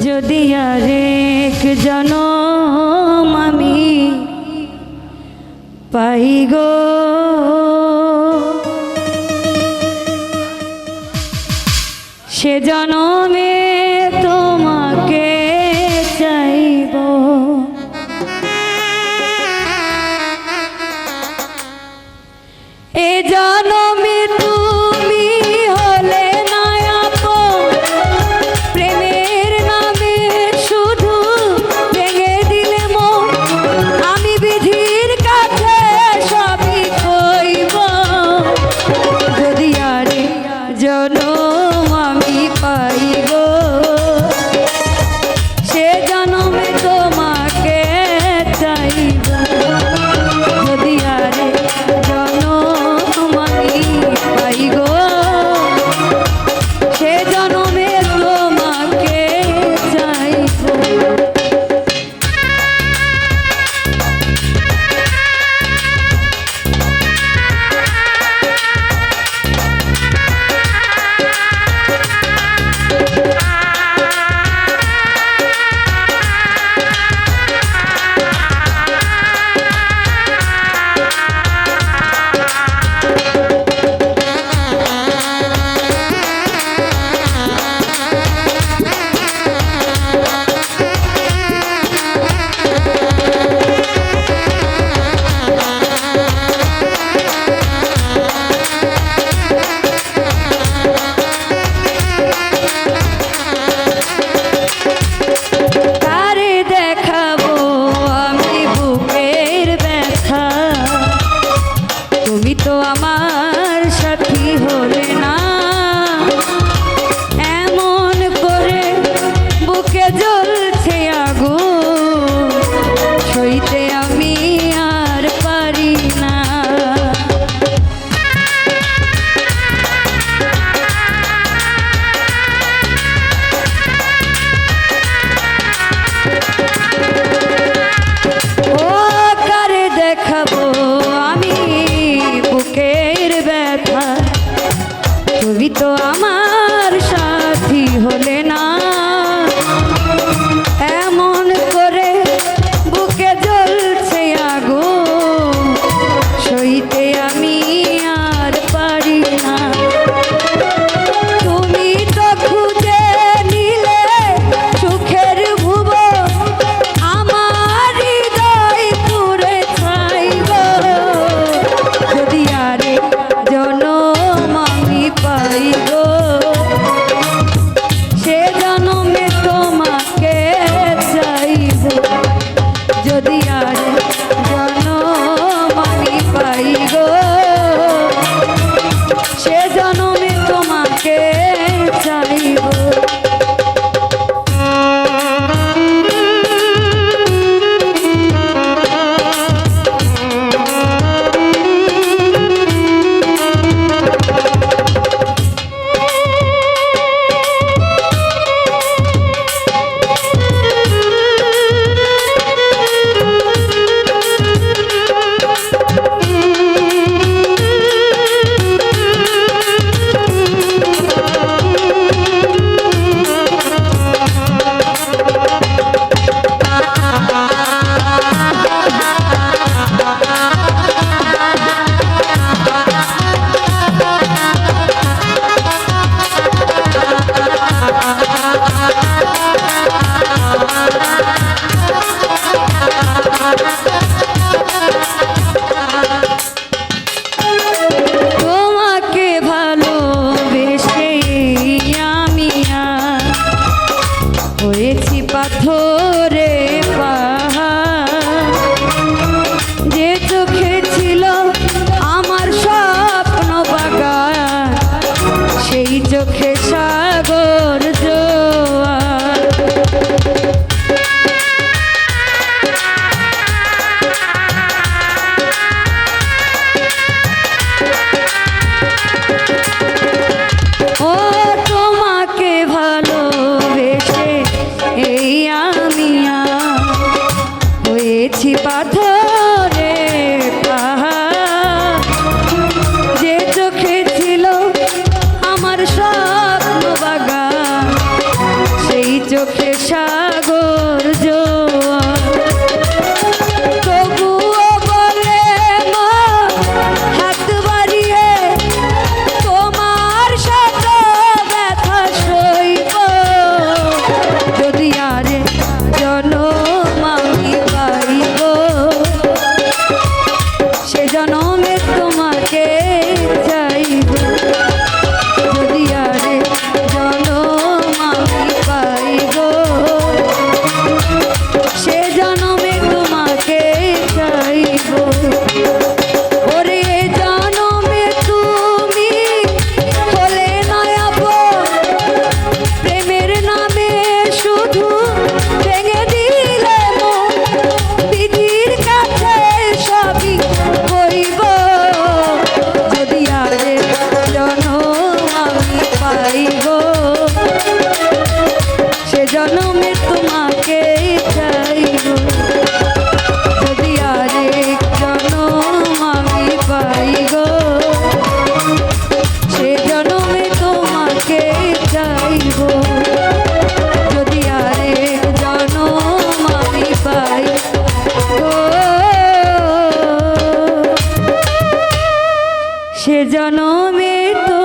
যদি আরেক জনম আমি পাই গো, সে জনমে তোমাকে চাইব। এ জনমে তুমি হলে না আপন, প্রেমের নামে শুধু ভেঙে দিলে মন। আমি বিধির কাছে সবই কইব, যদি আরে জনম আমি পাই গো, সে জনমে তোমাকে চাইব। যদি আরে জনম আমি পাই গো, সে জনমে তোমাকে চাইব। তুমি তো আমার সাথী হলে না, এমন করে বুকে জ্বলছে আগুন, সইতে আমি আর পারি না। ও কারে দেখাবো আমি বুকের ব্যথা, তুমি তো আমার সাথী হলে না, এমন করে বুকে জ্বলছে আগুন, সইতে আমি আর পারি না। তুমি তো খুঁজে নিলে সুখের ভুবন, আমার হৃদয় পুরে ছাইব। যদি আরে জনম আমি পাই গো, সে জনমে তোমাকে চাইব। যদি আরে জনম আমি পাই গো, সে জনমে তোমাকে চাইব। তোমাকে ভালোবেসে আমি হয়েছি পাথরে পাহাড়, যে চোখে ছিল আমার স্বপ্ন বাগান, সেই চোখে সাগর জোয়ার। ও তোমাকে ভালোবেসে এই আমি ওঠে সাগর জোয়ার। তবুও বলে মা হাত বাড়িয়ে তোমার শত ব্যথা সইব, যদি আরে জনম আমি পাইব, সে জনমে তোমাকে চাইব, যদি আরে জনম আমি পাইব, সে জনমে তোমাকে চাইব। ওরে জনমে তুমি হলে না আপন, প্রেমের নামে শুধু ভেঙে দিলে মন, বিধির কাছে সবই কইব, যদি আরে জনম আমি পাইব, সে জনমে তোমাকে চাইব, যদি আরেক জনম আমি পাইব, সে জনমে তোমাকে চাইব, যদি আরেক জনম আমি পাইব, সে জনমে তো